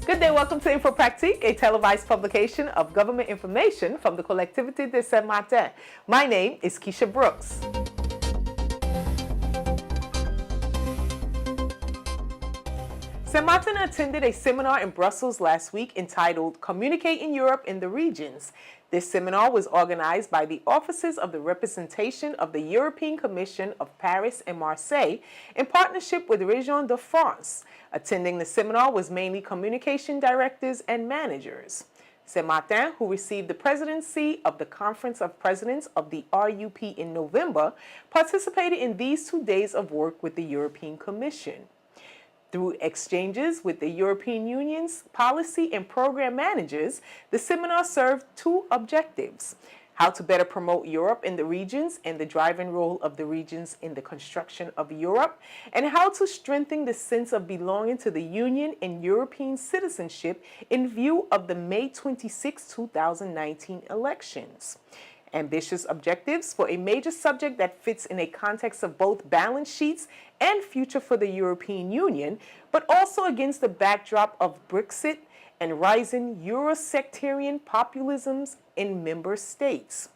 Good day, welcome to Pratiques, a televised publication of government information from the Collectivité de Saint-Martin. My name is Keisha Brooks. Saint-Martin attended a seminar in Brussels last week entitled Communicating Europe in the Regions. This seminar was organized by the Offices of the Representation of the European Commission of Paris and Marseille in partnership with Région de France. Attending the seminar was mainly communication directors and managers. Saint-Martin, who received the presidency of the Conference of Presidents of the RUP in November, participated in these 2 days of work with the European Commission. Through exchanges with the European Union's policy and program managers, the seminar served two objectives: how to better promote Europe in the regions and the driving role of the regions in the construction of Europe, and how to strengthen the sense of belonging to the Union and European citizenship in view of the May 26, 2019 elections. Ambitious objectives for a major subject that fits in a context of both balance sheets and future for the European Union, but also against the backdrop of Brexit and rising Eurosectarian populisms in member states.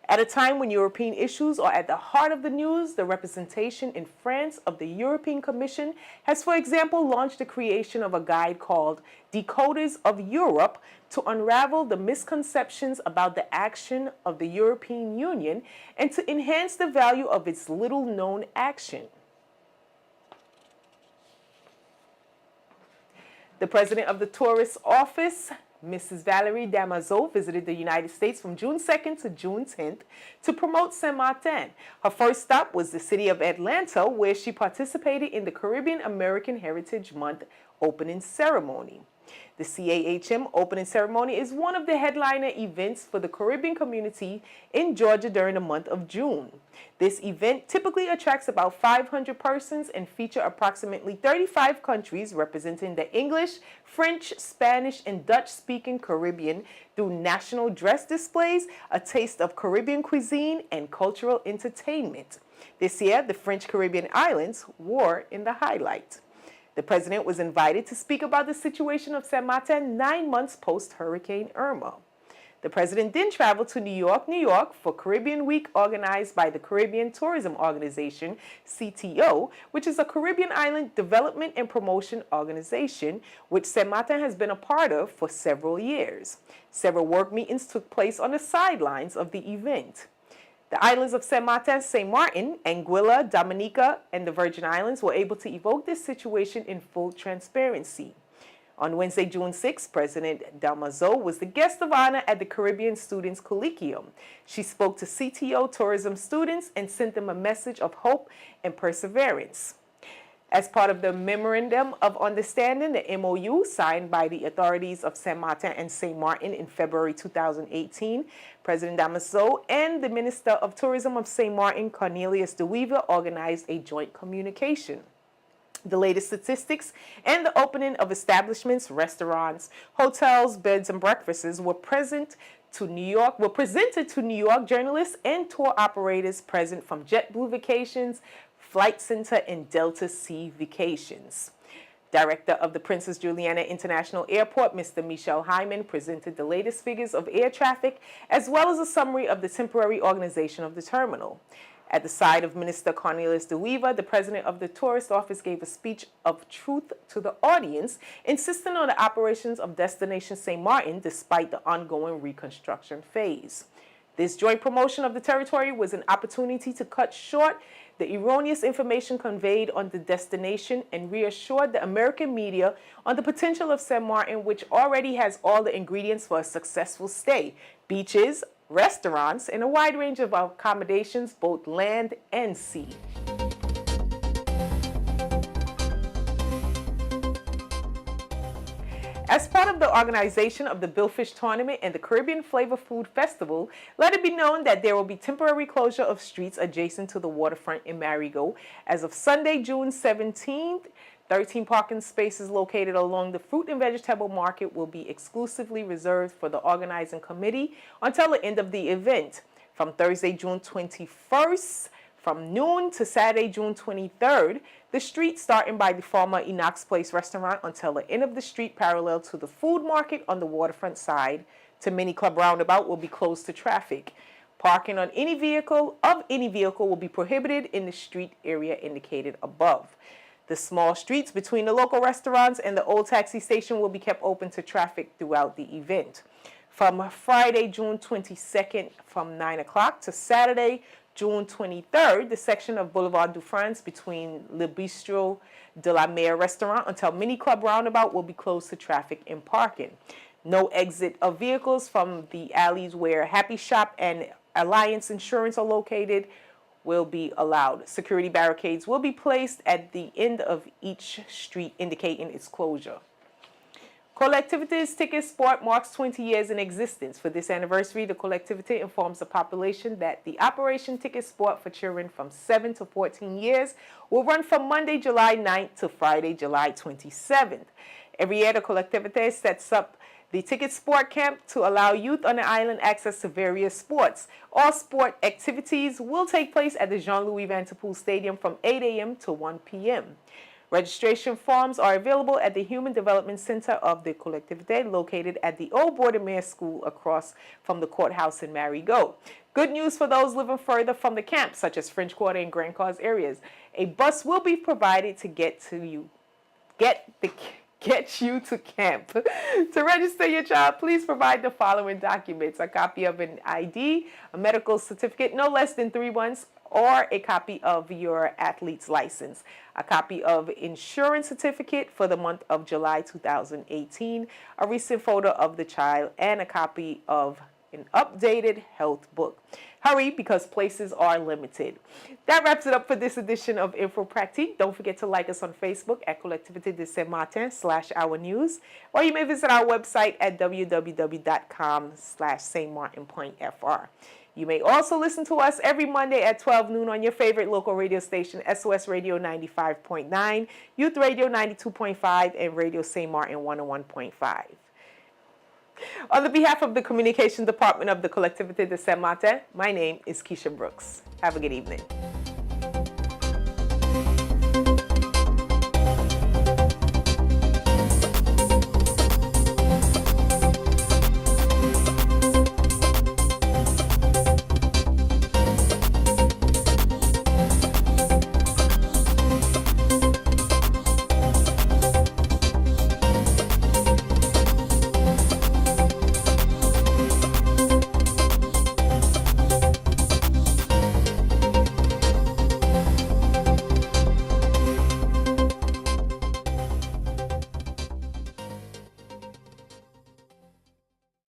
At a time when European issues are at the heart of the news, the representation in France of the European Commission has, for example, launched the creation of a guide called Decoders of Europe to unravel the misconceptions about the action of the European Union and to enhance the value of its little-known action. The president of the tourist office, Mrs. Valérie Damazeau, visited the United States from June 2nd to June 10th to promote Saint-Martin. Her first stop was the city of Atlanta, where she participated in the Caribbean American Heritage Month opening ceremony. The CAHM opening ceremony is one of the headliner events for the Caribbean community in Georgia during the month of June. This event typically attracts about 500 persons and features approximately 35 countries representing the English, French, Spanish, and Dutch-speaking Caribbean through national dress displays, a taste of Caribbean cuisine, and cultural entertainment. This year, the French Caribbean islands were in the highlight. The president was invited to speak about the situation of Saint-Martin 9 months post-Hurricane Irma. The president then traveled to New York for Caribbean Week organized by the Caribbean Tourism Organization, CTO, which is a Caribbean island development and promotion organization, which Saint-Martin has been a part of for several years. Several work meetings took place on the sidelines of the event. The islands of Saint-Martin, Saint Martin, Anguilla, Dominica, and the Virgin Islands were able to evoke this situation in full transparency. On Wednesday, June 6, President Damazeau was the guest of honor at the Caribbean Students Colloquium. She spoke to CTO tourism students and sent them a message of hope and perseverance. As part of the Memorandum of Understanding, the MOU, signed by the authorities of Saint-Martin and Saint Martin in February 2018, President Damazeau and the Minister of Tourism of Saint Martin, Cornelius de Weaver, organized a joint communication. The latest statistics and the opening of establishments, restaurants, hotels, beds, and breakfasts were presented to New York journalists and tour operators present from JetBlue Vacations, Flight Center, and Delta Sea Vacations. Director of the Princess Juliana International Airport, Mr. Michel Hyman, presented the latest figures of air traffic as well as a summary of the temporary organization of the terminal. At the side of Minister Cornelius de Weaver, the president of the tourist office gave a speech of truth to the audience, insisting on the operations of Destination Saint Martin despite the ongoing reconstruction phase. This joint promotion of the territory was an opportunity to cut short the erroneous information conveyed on the destination and reassured the American media on the potential of Saint Martin, which already has all the ingredients for a successful stay: beaches, restaurants, and a wide range of accommodations, both land and sea. As part of the organization of the Billfish Tournament and the Caribbean Flavor Food Festival, let it be known that there will be temporary closure of streets adjacent to the waterfront in Marigot. As of Sunday, June 17th, 13 parking spaces located along the fruit and vegetable market will be exclusively reserved for the organizing committee until the end of the event. From Thursday, June 21st, From noon to Saturday, June 23rd, the street starting by the former Enoch's Place restaurant until the end of the street parallel to the food market on the waterfront side to Mini Club Roundabout will be closed to traffic. Parking on any vehicle will be prohibited in the street area indicated above. The small streets between the local restaurants and the old taxi station will be kept open to traffic throughout the event. From Friday, June 22nd from 9 o'clock to Saturday, June 23rd, the section of Boulevard de France between Le Bistro de la Mer restaurant until Mini Club Roundabout will be closed to traffic and parking. No exit of vehicles from the alleys where Happy Shop and Alliance Insurance are located will be allowed. Security barricades will be placed at the end of each street indicating its closure. Collectivity's Ticket Sport marks 20 years in existence. For this anniversary, the Collectivity informs the population that the Operation Ticket Sport for children from 7 to 14 years will run from Monday, July 9th to Friday, July 27th. Every year, the Collectivity sets up the Ticket Sport Camp to allow youth on the island access to various sports. All sport activities will take place at the Jean-Louis Vanterpool Stadium from 8 a.m. to 1 p.m. Registration forms are available at the Human Development Center of the Collectivité, located at the Old Border School across from the courthouse in Marigot. Good news for those living further from the camp, such as French Quarter and Grand Cause areas. A bus will be provided to get you to camp. To register your child, please provide the following documents: a copy of an ID, a medical certificate no less than 3 months, or a copy of your athlete's license, a copy of insurance certificate for the month of July 2018, a recent photo of the child, and a copy of an updated health book. Hurry, because places are limited. That wraps it up for this edition of Info Pratique. Don't forget to like us on Facebook at Collectivité de Saint-Martin /Our News, or you may visit our website at www.com/saintmartin.fr. You may also listen to us every Monday at 12 noon on your favorite local radio station, SOS Radio 95.9, Youth Radio 92.5, and Radio St. Martin 101.5. On the behalf of the Communication Department of the Collectivité de Saint-Martin, my name is Keisha Brooks. Have a good evening.